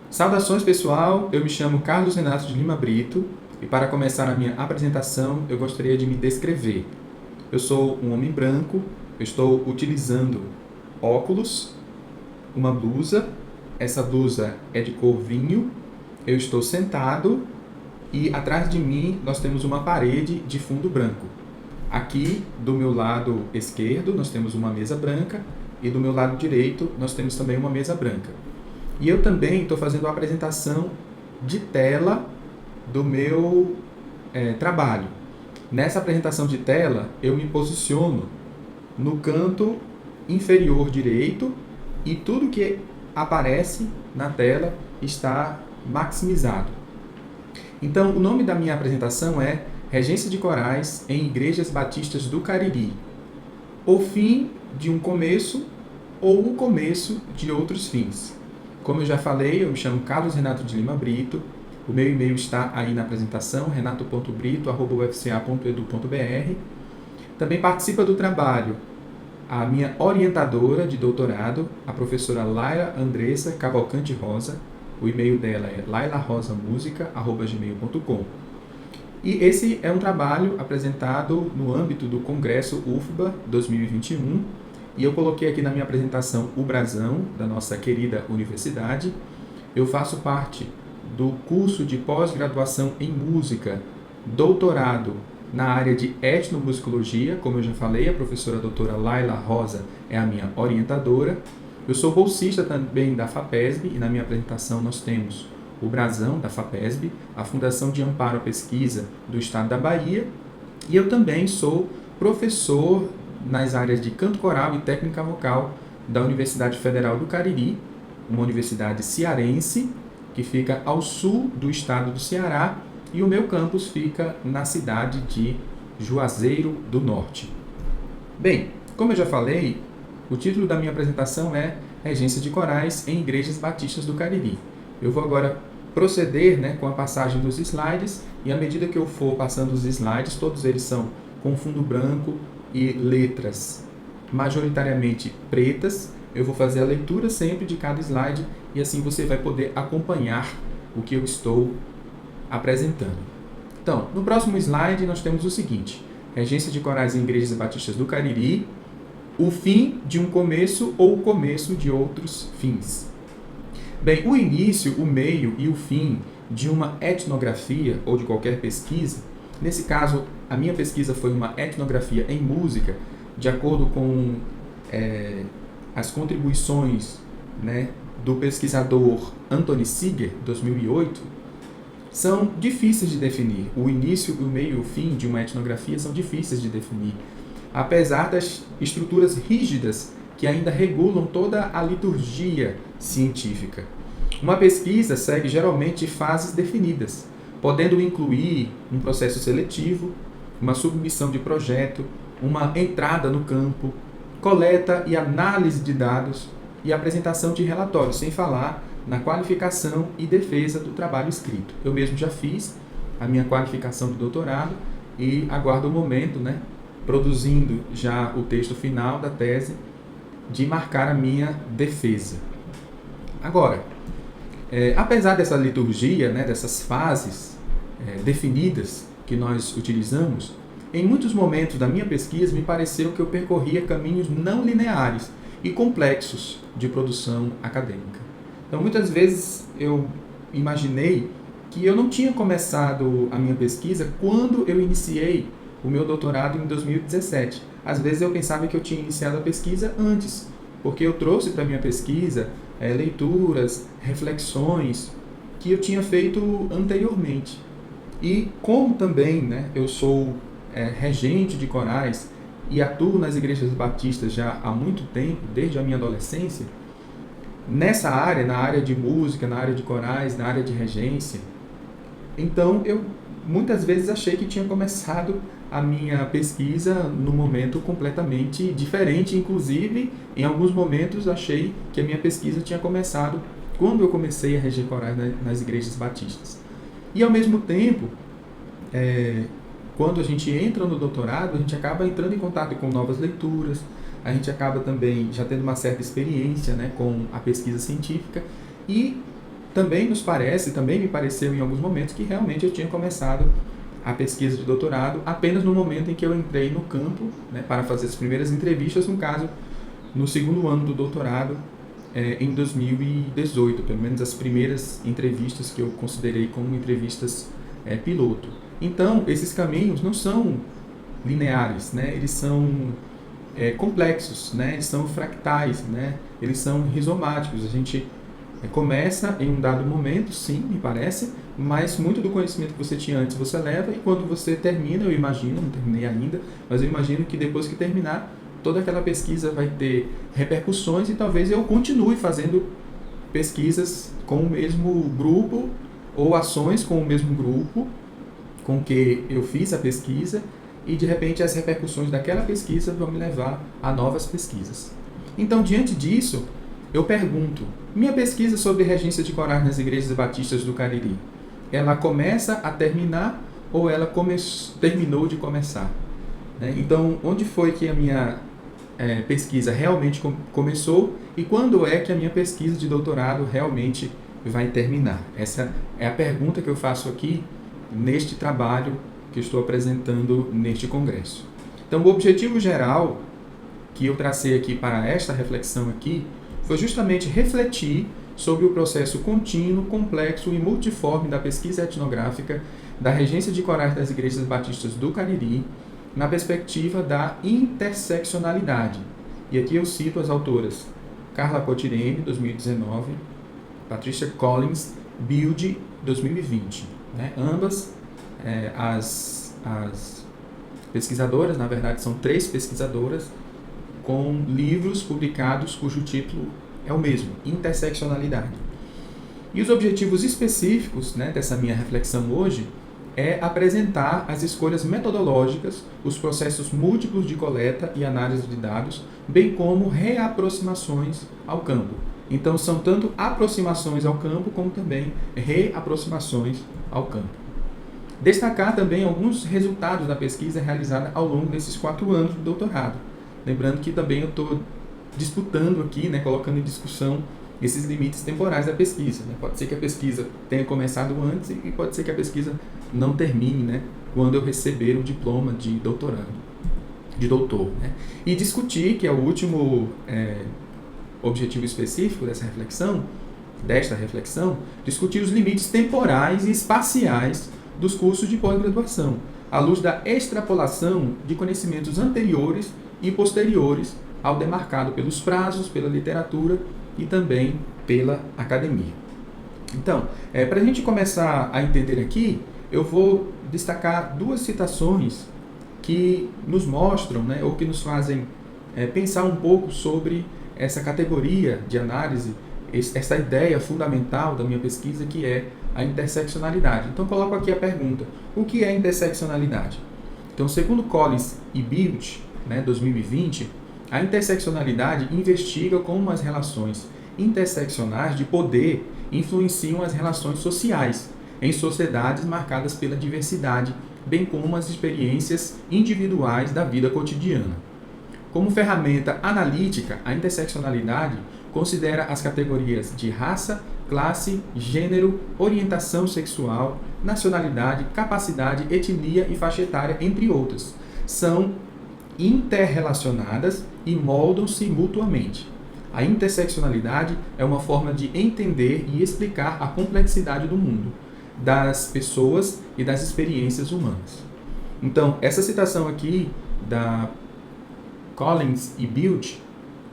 Saudações, pessoal! Eu me chamo Carlos Renato de Lima Brito e para começar a minha apresentação eu gostaria de me descrever. Eu sou um homem branco, eu estou utilizando óculos, uma blusa, essa blusa é de cor vinho, eu estou sentado e atrás de mim nós temos uma parede de fundo branco. Aqui do meu lado esquerdo nós temos uma mesa branca e do meu lado direito nós temos também uma mesa branca. E eu também estou fazendo a apresentação de tela do meu trabalho. Nessa apresentação de tela, eu me posiciono no canto inferior direito e tudo que aparece na tela está maximizado. Então, o nome da minha apresentação é Regência de Corais em Igrejas Batistas do Cariri. O fim de um começo ou o começo de outros fins. Como eu já falei, eu me chamo Carlos Renato de Lima Brito. O meu e-mail está aí na apresentação, renato.brito@ufca.edu.br. Também participa do trabalho a minha orientadora de doutorado, a professora Laila Andressa Cavalcante Rosa. O e-mail dela é lailarosamusica@gmail.com. E esse é um trabalho apresentado no âmbito do Congresso UFBA 2021. E eu coloquei aqui na minha apresentação o brasão da nossa querida universidade. Eu faço parte do curso de pós-graduação em música, doutorado na área de etnomusicologia. Como eu já falei, a professora doutora Laila Rosa é a minha orientadora. Eu sou bolsista também da FAPESB e na minha apresentação nós temos o brasão da FAPESB, a Fundação de Amparo à Pesquisa do Estado da Bahia. E eu também sou professor nas áreas de canto coral e técnica vocal da Universidade Federal do Cariri, uma universidade cearense que fica ao sul do estado do Ceará, e o meu campus fica na cidade de Juazeiro do Norte. Bem, como eu já falei, o título da minha apresentação é Regência de Corais em Igrejas Batistas do Cariri. Eu vou agora proceder com a passagem dos slides, e à medida que eu for passando os slides, todos eles são com fundo branco e letras majoritariamente pretas. Eu vou fazer a leitura sempre de cada slide e assim você vai poder acompanhar o que eu estou apresentando. Então, no próximo slide nós temos o seguinte: Regência de Corais em Igrejas Batistas do Cariri, o fim de um começo ou o começo de outros fins. Bem, o início, o meio e o fim de uma etnografia ou de qualquer pesquisa, nesse caso, a minha pesquisa foi uma etnografia em música, de acordo com as contribuições do pesquisador Anthony Seeger, 2008, são difíceis de definir. O início, o meio e o fim de uma etnografia são difíceis de definir, apesar das estruturas rígidas que ainda regulam toda a liturgia científica. Uma pesquisa segue geralmente fases definidas, podendo incluir um processo seletivo, uma submissão de projeto, uma entrada no campo, coleta e análise de dados e apresentação de relatórios, sem falar na qualificação e defesa do trabalho escrito. Eu mesmo já fiz a minha qualificação do doutorado e aguardo o momento, produzindo já o texto final da tese, de marcar a minha defesa. Agora, apesar dessa liturgia, dessas fases definidas que nós utilizamos, em muitos momentos da minha pesquisa me pareceu que eu percorria caminhos não lineares e complexos de produção acadêmica. Então, muitas vezes eu imaginei que eu não tinha começado a minha pesquisa quando eu iniciei o meu doutorado em 2017. Às vezes eu pensava que eu tinha iniciado a pesquisa antes, porque eu trouxe para a minha pesquisa leituras, reflexões que eu tinha feito anteriormente. E como também eu sou regente de corais e atuo nas igrejas batistas já há muito tempo, desde a minha adolescência, nessa área, na área de música, na área de corais, na área de regência, então eu muitas vezes achei que tinha começado a minha pesquisa num momento completamente diferente. Inclusive, em alguns momentos achei que a minha pesquisa tinha começado quando eu comecei a reger corais nas igrejas batistas. E ao mesmo tempo, quando a gente entra no doutorado, a gente acaba entrando em contato com novas leituras, a gente acaba também já tendo uma certa experiência com a pesquisa científica, e também me pareceu em alguns momentos que realmente eu tinha começado a pesquisa de doutorado apenas no momento em que eu entrei no campo, né, para fazer as primeiras entrevistas, no caso, no segundo ano do doutorado, em 2018, pelo menos as primeiras entrevistas que eu considerei como entrevistas piloto. Então, esses caminhos não são lineares, né? Eles são complexos, né? Eles são fractais, né? Eles são rizomáticos. A gente começa em um dado momento, sim, me parece, mas muito do conhecimento que você tinha antes você leva, e quando você termina, eu imagino, não terminei ainda, mas eu imagino que depois que terminar, toda aquela pesquisa vai ter repercussões e talvez eu continue fazendo pesquisas com o mesmo grupo ou ações com o mesmo grupo com que eu fiz a pesquisa, e de repente as repercussões daquela pesquisa vão me levar a novas pesquisas. Então, diante disso, eu pergunto, minha pesquisa sobre regência de corais nas igrejas batistas do Cariri, ela começa a terminar ou ela terminou de começar? Então, onde foi que a minha pesquisa realmente começou e quando é que a minha pesquisa de doutorado realmente vai terminar? Essa é a pergunta que eu faço aqui neste trabalho que eu estou apresentando neste congresso. Então, o objetivo geral que eu tracei aqui para esta reflexão aqui foi justamente refletir sobre o processo contínuo, complexo e multiforme da pesquisa etnográfica da regência de corais das igrejas batistas do Cariri, na perspectiva da interseccionalidade. E aqui eu cito as autoras Carla Cotirene, 2019, Patricia Collins, Build, 2020. Ambas as pesquisadoras, na verdade são 3 pesquisadoras, com livros publicados cujo título é o mesmo, Interseccionalidade. E os objetivos específicos dessa minha reflexão hoje é apresentar as escolhas metodológicas, os processos múltiplos de coleta e análise de dados, bem como reaproximações ao campo. Então, são tanto aproximações ao campo, como também reaproximações ao campo. Destacar também alguns resultados da pesquisa realizada ao longo desses 4 anos do doutorado. Lembrando que também eu estou disputando aqui, colocando em discussão esses limites temporais da pesquisa. Pode ser que a pesquisa tenha começado antes e pode ser que a pesquisa não termine quando eu receber o diploma de doutorando, de doutor. E discutir, que é o último objetivo específico desta reflexão, discutir os limites temporais e espaciais dos cursos de pós-graduação, à luz da extrapolação de conhecimentos anteriores e posteriores ao demarcado pelos prazos, pela literatura e também pela academia. Então, para a gente começar a entender aqui, eu vou destacar 2 citações que nos mostram, ou que nos fazem pensar um pouco sobre essa categoria de análise, essa ideia fundamental da minha pesquisa, que é a interseccionalidade. Então, coloco aqui a pergunta, o que é interseccionalidade? Então, segundo Collins e Build, 2020, a interseccionalidade investiga como as relações interseccionais de poder influenciam as relações sociais em sociedades marcadas pela diversidade, bem como as experiências individuais da vida cotidiana. Como ferramenta analítica, a interseccionalidade considera as categorias de raça, classe, gênero, orientação sexual, nacionalidade, capacidade, etnia e faixa etária, entre outras. São interrelacionadas e moldam-se mutuamente. A interseccionalidade é uma forma de entender e explicar a complexidade do mundo, das pessoas e das experiências humanas. Então, essa citação aqui da Collins e Build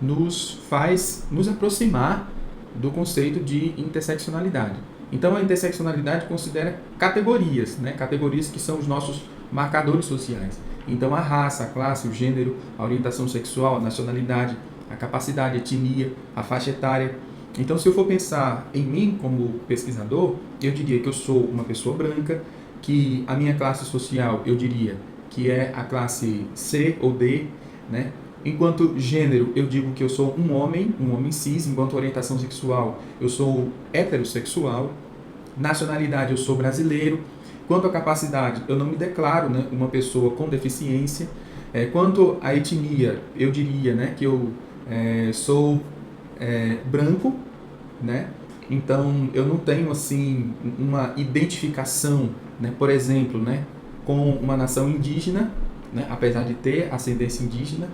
nos faz nos aproximar do conceito de interseccionalidade. Então, a interseccionalidade considera categorias, categorias que são os nossos marcadores sociais. Então, a raça, a classe, o gênero, a orientação sexual, a nacionalidade, a capacidade, a etnia, a faixa etária. Então, se eu for pensar em mim como pesquisador, eu diria que eu sou uma pessoa branca, que a minha classe social, eu diria que é a classe C ou D, Enquanto gênero, eu digo que eu sou um homem cis. Enquanto orientação sexual, eu sou heterossexual. Nacionalidade, eu sou brasileiro. Quanto à capacidade, eu não me declaro uma pessoa com deficiência. Quanto à etnia, eu diria que eu sou branco, Então, eu não tenho, assim, uma identificação, né, por exemplo, né, com uma nação indígena, né, apesar de ter ascendência indígena,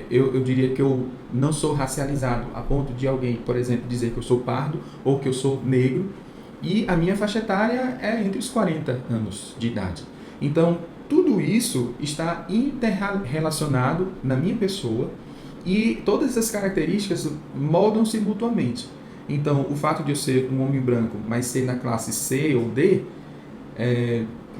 eu diria que eu não sou racializado a ponto de alguém, por exemplo, dizer que eu sou pardo ou que eu sou negro. E a minha faixa etária é entre os 40 anos de idade. Então, tudo isso está interrelacionado na minha pessoa e todas essas características moldam-se mutuamente. Então, o fato de eu ser um homem branco, mas ser na classe C ou D,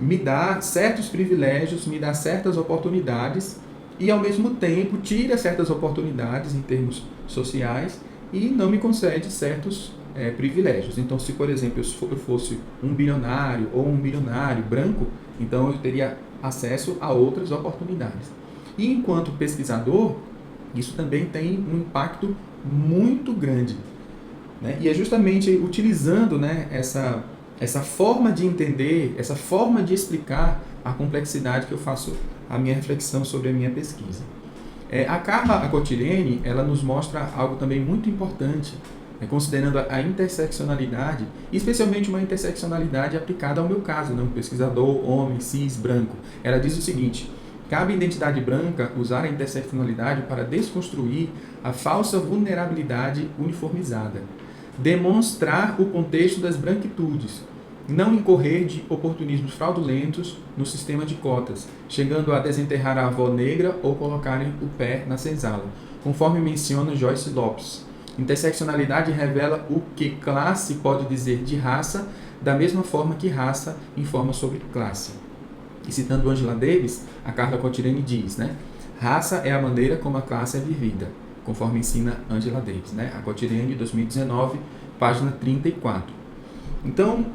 me dá certos privilégios, me dá certas oportunidades e, ao mesmo tempo, tira certas oportunidades em termos sociais e não me concede certos privilégios. Então, se, por exemplo, eu fosse um bilionário ou um milionário branco, então eu teria acesso a outras oportunidades. E, enquanto pesquisador, isso também tem um impacto muito grande, né? E é justamente utilizando, né, essa forma de entender, essa forma de explicar a complexidade que eu faço a minha reflexão sobre a minha pesquisa. A Carla Cotilene, ela nos mostra algo também muito importante, considerando a interseccionalidade, especialmente uma interseccionalidade aplicada ao meu caso, né, um pesquisador homem, cis, branco. Ela diz o seguinte: cabe à identidade branca usar a interseccionalidade para desconstruir a falsa vulnerabilidade uniformizada, demonstrar o contexto das branquitudes, não incorrer de oportunismos fraudulentos no sistema de cotas, chegando a desenterrar a avó negra ou colocarem o pé na senzala, conforme menciona Joyce Lopes. Interseccionalidade revela o que classe pode dizer de raça, da mesma forma que raça informa sobre classe. E citando Angela Davis, a Carla Cotilene diz, né, raça é a maneira como a classe é vivida, conforme ensina Angela Davis, né, a Cotilene, 2019, página 34. Então,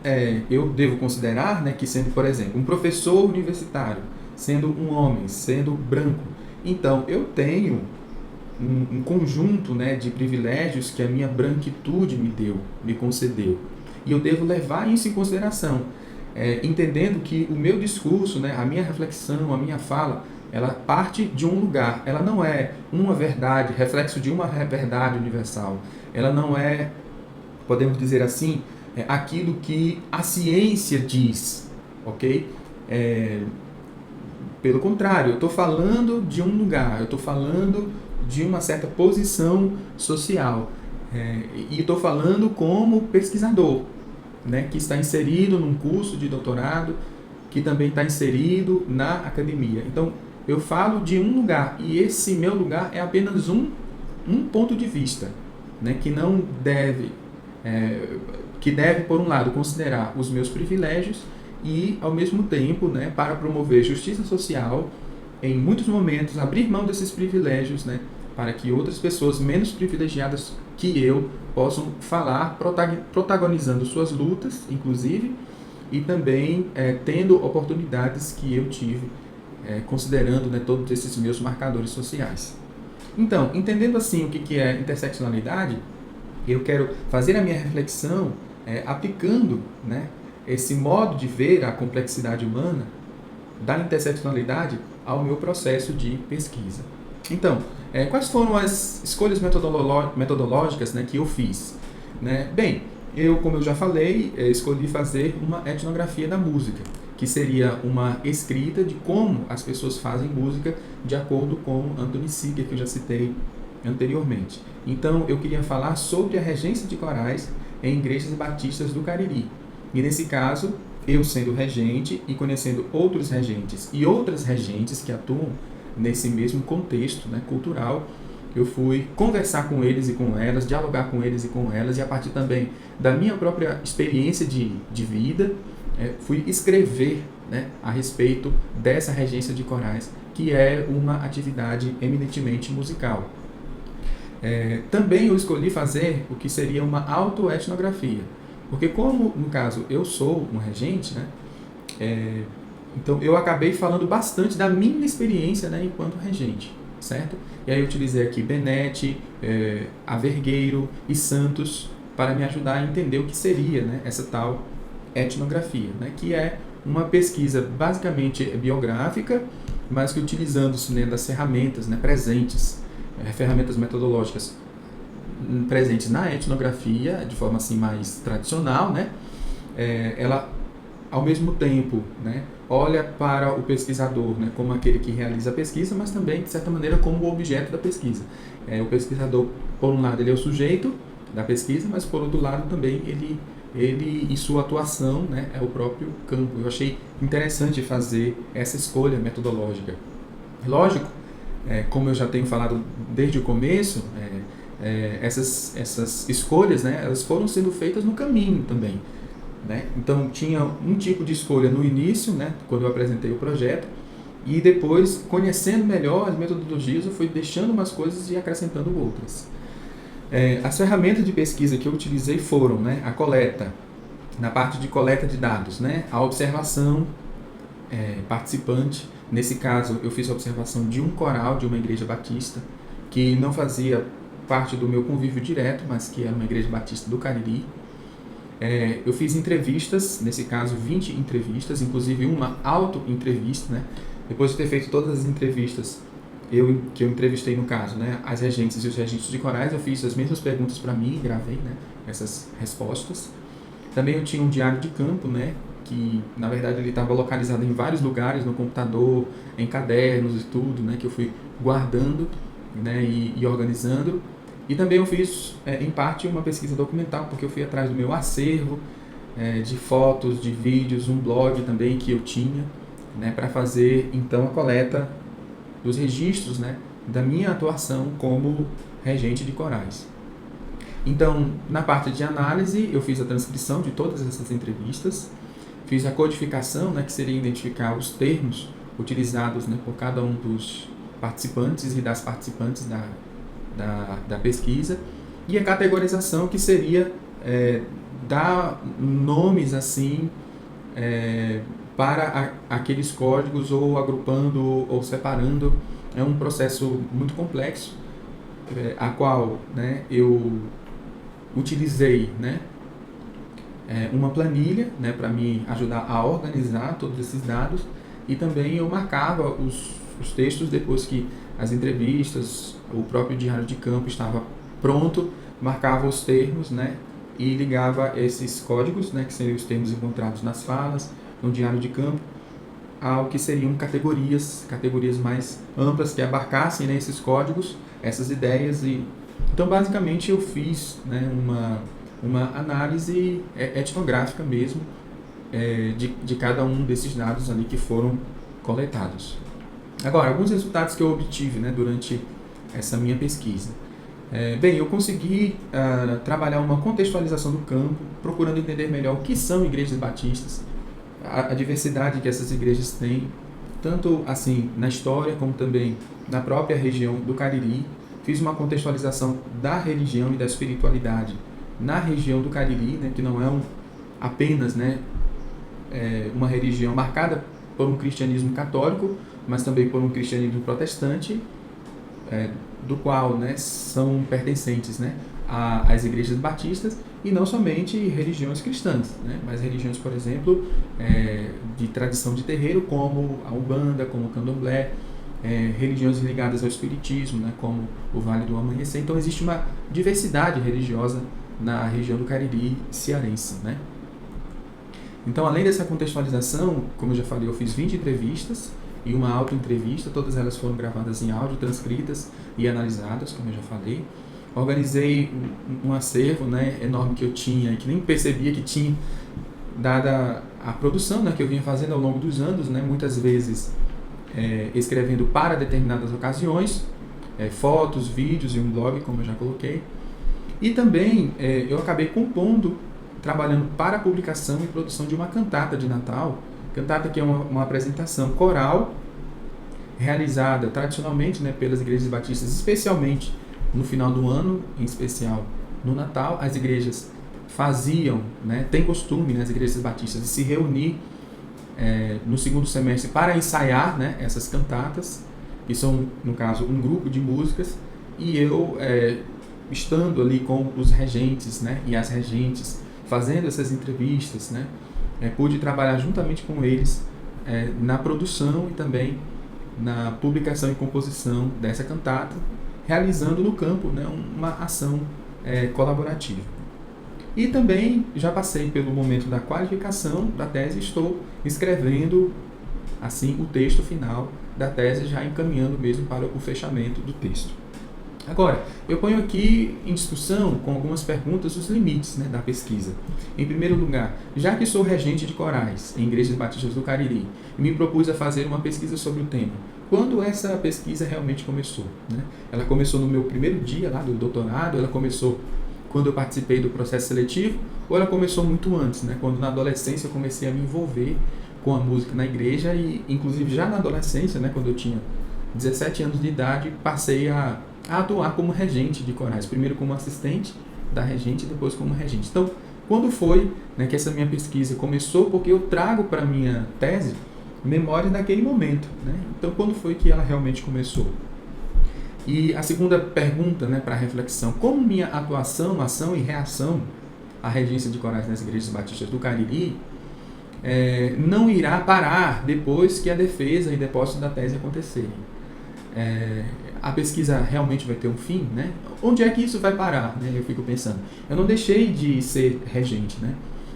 eu devo considerar, né, que sendo, por exemplo, um professor universitário, sendo um homem, sendo branco, então eu tenho um conjunto, né, de privilégios que a minha branquitude me concedeu. E eu devo levar isso em consideração, entendendo que o meu discurso, né, a minha reflexão, a minha fala, ela parte de um lugar. Ela não é uma verdade, reflexo de uma verdade universal. Ela não é, podemos dizer assim, aquilo que a ciência diz, ok? Pelo contrário, eu estou falando de um lugar, eu estou falando de uma certa posição social, e estou falando como pesquisador, né, que está inserido num curso de doutorado, que também está inserido na academia. Então, eu falo de um lugar, e esse meu lugar é apenas um ponto de vista, né, que não deve, que deve, por um lado, considerar os meus privilégios e, ao mesmo tempo, né, para promover justiça social, em muitos momentos, abrir mão desses privilégios, né, para que outras pessoas menos privilegiadas que eu possam falar, protagonizando suas lutas, inclusive, e também tendo oportunidades que eu tive, considerando, né, todos esses meus marcadores sociais. Então, entendendo assim o que é interseccionalidade, eu quero fazer a minha reflexão aplicando, né, esse modo de ver a complexidade humana da interseccionalidade ao meu processo de pesquisa. Então, quais foram as escolhas metodológicas, né, que eu fiz? Né? Bem, como eu já falei, escolhi fazer uma etnografia da música, que seria uma escrita de como as pessoas fazem música de acordo com Anthony Seeger, que eu já citei anteriormente. Então, eu queria falar sobre a regência de corais em igrejas batistas do Cariri. E nesse caso, eu sendo regente e conhecendo outros regentes e outras regentes que atuam nesse mesmo contexto, né, cultural, eu fui conversar com eles e com elas, dialogar com eles e com elas, e a partir também da minha própria experiência de vida, fui escrever, né, a respeito dessa regência de corais, que é uma atividade eminentemente musical. Também eu escolhi fazer o que seria uma autoetnografia, porque como, no caso, eu sou um regente, né, então eu acabei falando bastante da minha experiência, né, enquanto regente, certo? E aí eu utilizei aqui Benete, Avergueiro e Santos para me ajudar a entender o que seria, né, essa tal etnografia, né, que é uma pesquisa basicamente biográfica, mas que utilizando-se, né, das ferramentas, né, presentes, ferramentas metodológicas presentes na etnografia, de forma assim mais tradicional, né? Ela, ao mesmo tempo, né, olha para o pesquisador, né, como aquele que realiza a pesquisa, mas também, de certa maneira, como o objeto da pesquisa. O pesquisador, por um lado, ele é o sujeito da pesquisa, mas, por outro lado, também ele e sua atuação, né, é o próprio campo. Eu achei interessante fazer essa escolha metodológica. Lógico, como eu já tenho falado desde o começo, essas escolhas, né, elas foram sendo feitas no caminho também, né? Então tinha um tipo de escolha no início, né, quando eu apresentei o projeto, e depois, conhecendo melhor as metodologias, eu fui deixando umas coisas e acrescentando outras. As ferramentas de pesquisa que eu utilizei foram, né, a coleta, na parte de coleta de dados, né, a observação participante. Nesse caso, eu fiz a observação de um coral de uma igreja batista, que não fazia parte do meu convívio direto, mas que era uma igreja batista do Cariri. Eu fiz entrevistas, nesse caso 20 entrevistas, inclusive uma auto-entrevista, né? Depois de ter feito todas as entrevistas que eu entrevistei no caso, né, as regentes e os regentes de corais, eu fiz as mesmas perguntas para mim e gravei, né, essas respostas. Também eu tinha um diário de campo, né, que na verdade ele estava localizado em vários lugares, no computador, em cadernos e tudo, né, que eu fui guardando, né, e organizando. E também eu fiz, em parte, uma pesquisa documental, porque eu fui atrás do meu acervo de fotos, de vídeos, um blog também que eu tinha, né, para fazer então a coleta dos registros, né, da minha atuação como regente de corais. Então, na parte de análise, eu fiz a transcrição de todas essas entrevistas, fiz a codificação, né, que seria identificar os termos utilizados, né, por cada um dos participantes e das participantes da pesquisa, e a categorização, que seria dar nomes assim para aqueles códigos, ou agrupando ou separando. É um processo muito complexo, a qual, né, eu utilizei, né, uma planilha, né, para me ajudar a organizar todos esses dados, e também eu marcava os textos depois que as entrevistas, o próprio diário de campo estava pronto, marcava os termos, né, e ligava esses códigos, né, que seriam os termos encontrados nas falas, no diário de campo, ao que seriam categorias mais amplas, que abarcassem, né, esses códigos, essas ideias. Então, basicamente, eu fiz, né, uma análise etnográfica mesmo, de cada um desses dados ali que foram coletados. Agora, alguns resultados que eu obtive, né, durante essa minha pesquisa. Bem, eu consegui trabalhar uma contextualização do campo, procurando entender melhor o que são igrejas batistas, a diversidade que essas igrejas têm, tanto assim na história como também na própria região do Cariri. Fiz uma contextualização da religião e da espiritualidade na região do Cariri, né, que não é apenas, né, uma religião marcada por um cristianismo católico, mas também por um cristianismo protestante, do qual, né, são pertencentes, né, às igrejas batistas, e não somente religiões cristãs, né, mas religiões, por exemplo, de tradição de terreiro, como a Umbanda, como o Candomblé, religiões ligadas ao espiritismo, né, como o Vale do Amanhecer. Então existe uma diversidade religiosa na região do Cariri cearense, né? Então, além dessa contextualização, como eu já falei, eu fiz 20 entrevistas e uma auto-entrevista, todas elas foram gravadas em áudio, transcritas e analisadas, como eu já falei. Organizei um acervo, né, enorme que eu tinha e que nem percebia que tinha, dada a produção, né, que eu vinha fazendo ao longo dos anos, né, muitas vezes escrevendo para determinadas ocasiões, fotos, vídeos e um blog, como eu já coloquei. E também eu acabei compondo, trabalhando para a publicação e produção de uma cantata de Natal, cantata que é uma apresentação coral realizada tradicionalmente, né, pelas igrejas batistas, especialmente no final do ano, em especial no Natal. As igrejas faziam, né, tem costume nas igrejas batistas de se reunir no segundo semestre para ensaiar, né, essas cantatas, que são, no caso, um grupo de músicas, e eu, estando ali com os regentes, né, e as regentes, fazendo essas entrevistas, né, pude trabalhar juntamente com eles na produção e também na publicação e composição dessa cantata, realizando no campo, né, uma ação colaborativa. E também já passei pelo momento da qualificação da tese e estou escrevendo assim o texto final da tese, já encaminhando mesmo para o fechamento do texto. Agora, eu ponho aqui em discussão com algumas perguntas os limites, né, da pesquisa. Em primeiro lugar, já que sou regente de corais em Igrejas Batistas do Cariri, me propus a fazer uma pesquisa sobre o tema. Quando essa pesquisa realmente começou? Né? Ela começou no meu primeiro dia lá do doutorado, ela começou quando eu participei do processo seletivo, ou ela começou muito antes, né? Quando na adolescência eu comecei a me envolver com a música na igreja e, inclusive, já na adolescência, né, quando eu tinha 17 anos de idade, passei a atuar como regente de corais, primeiro como assistente da regente e depois como regente. Então, quando foi, né, que essa minha pesquisa começou? Porque eu trago para a minha tese memória daquele momento, né? Então, quando foi que ela realmente começou? E a segunda pergunta, né, para reflexão: como minha atuação, ação e reação à regência de corais nas Igrejas Batistas do Cariri não irá parar depois que a defesa e depósito da tese acontecerem? A pesquisa realmente vai ter um fim, né? Onde é que isso vai parar, né? Eu fico pensando. Eu não deixei de ser regente, né?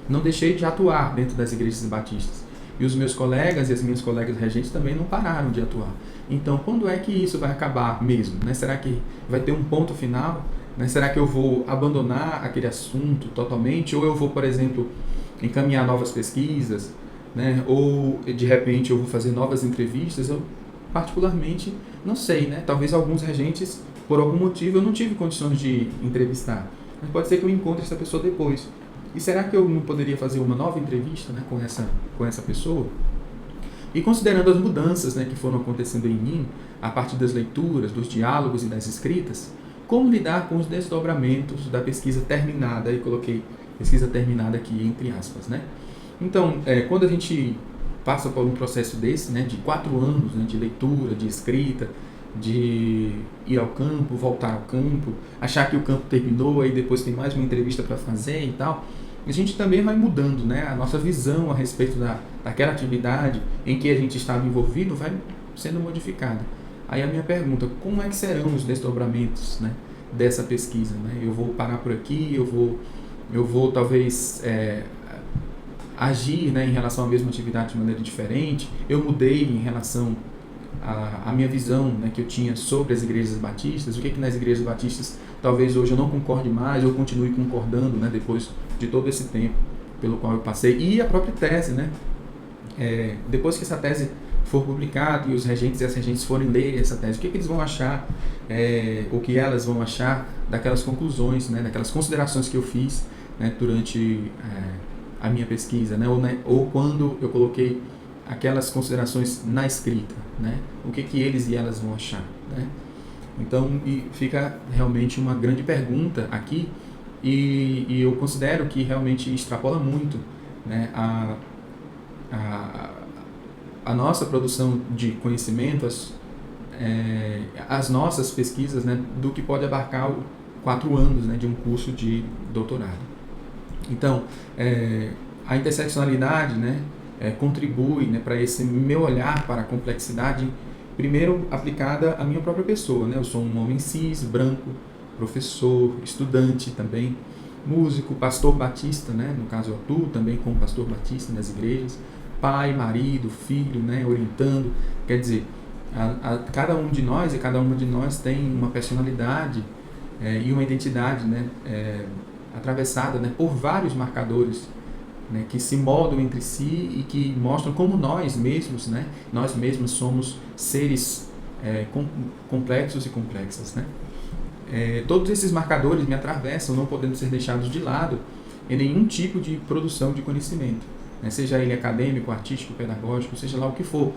Não deixei de atuar dentro das igrejas batistas. E os meus colegas e as minhas colegas regentes também não pararam de atuar. Então, quando é que isso vai acabar mesmo, né? Será que vai ter um ponto final? Né? Será que eu vou abandonar aquele assunto totalmente? Ou eu vou, por exemplo, encaminhar novas pesquisas, né? Ou de repente eu vou fazer novas entrevistas? Eu particularmente não sei, né? Talvez alguns regentes, por algum motivo, eu não tive condições de entrevistar. Mas pode ser que eu encontre essa pessoa depois. E será que eu não poderia fazer uma nova entrevista, né, com essa pessoa? E considerando as mudanças, né, que foram acontecendo em mim, a partir das leituras, dos diálogos e das escritas, como lidar com os desdobramentos da pesquisa terminada? E coloquei pesquisa terminada aqui entre aspas, né? Então, quando a gente passa por um processo desse, né, de 4 anos, né, de leitura, de escrita, de ir ao campo, voltar ao campo, achar que o campo terminou, aí depois tem mais uma entrevista para fazer e tal, a gente também vai mudando, né, a nossa visão a respeito daquela atividade em que a gente estava envolvido vai sendo modificada. Aí a minha pergunta: como é que serão os desdobramentos, né, dessa pesquisa? Né? Eu vou parar por aqui, eu vou talvez agir, né, em relação à mesma atividade de maneira diferente? Eu mudei em relação à minha visão, né, que eu tinha sobre as igrejas batistas? O que nas igrejas batistas talvez hoje eu não concorde mais, eu continue concordando, né, depois de todo esse tempo pelo qual eu passei? E a própria tese, né? Depois que essa tese for publicada e os regentes e as regentes forem ler essa tese, o que eles vão achar, o que elas vão achar daquelas conclusões, né, daquelas considerações que eu fiz, né, durante a minha pesquisa, né, ou quando eu coloquei aquelas considerações na escrita, né, o que eles e elas vão achar, né? Então, fica realmente uma grande pergunta aqui, e eu considero que realmente extrapola muito, né, a nossa produção de conhecimento, as nossas pesquisas, né, do que pode abarcar 4 anos, né, de um curso de doutorado. Então, a interseccionalidade, né, contribui, né, para esse meu olhar para a complexidade, primeiro aplicada à minha própria pessoa, né? Eu sou um homem cis, branco, professor, estudante também, músico, pastor batista, né? No caso eu atuo também como pastor batista nas igrejas, pai, marido, filho, né? Orientando. Quer dizer, cada um de nós e cada uma de nós tem uma personalidade e uma identidade, né? Atravessada, né, por vários marcadores, né, que se moldam entre si e que mostram como nós mesmos, né, nós mesmos somos seres complexos e complexas, né? Todos esses marcadores me atravessam, não podendo ser deixados de lado em nenhum tipo de produção de conhecimento, né, seja ele acadêmico, artístico, pedagógico, seja lá o que for.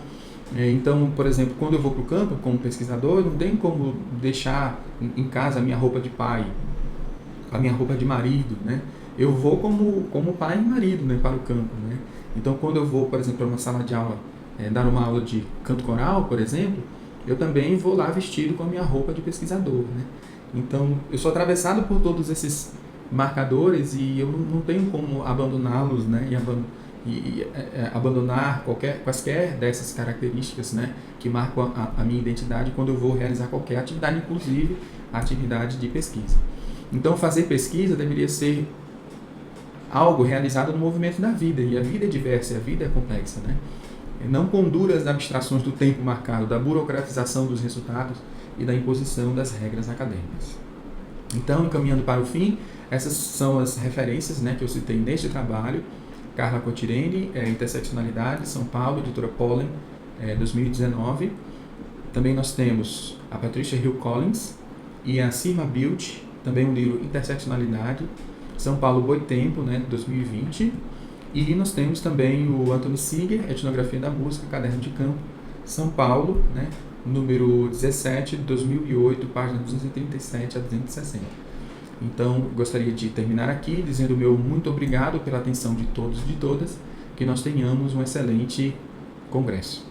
Então, por exemplo, quando eu vou para o campo como pesquisador, não tem como deixar em casa a minha roupa de pai, a minha roupa de marido, né? Eu vou como pai e marido, né, para o campo, né? Então, quando eu vou, por exemplo, para uma sala de aula, dar uma aula de canto coral, por exemplo, eu também vou lá vestido com a minha roupa de pesquisador, né? Então, eu sou atravessado por todos esses marcadores e eu não tenho como abandoná-los, né? E abandonar quaisquer dessas características, né, que marcam a minha identidade quando eu vou realizar qualquer atividade, inclusive a atividade de pesquisa. Então, fazer pesquisa deveria ser algo realizado no movimento da vida, e a vida é diversa, e a vida é complexa, né? Não com duras abstrações do tempo marcado, da burocratização dos resultados e da imposição das regras acadêmicas. Então, encaminhando para o fim, essas são as referências, né, que eu citei neste trabalho. Carla Cotirene, Interseccionalidade, São Paulo, editora Pollen, 2019. Também nós temos a Patricia Hill Collins e a Sirma Bilt, também um livro Interseccionalidade, São Paulo Boitempo, né, 2020. E nós temos também o Anthony Singer, Etnografia da Música, Caderno de Campo, São Paulo, né, número 17, 2008, página 237 a 260. Então, gostaria de terminar aqui dizendo o meu muito obrigado pela atenção de todos e de todas, que nós tenhamos um excelente congresso.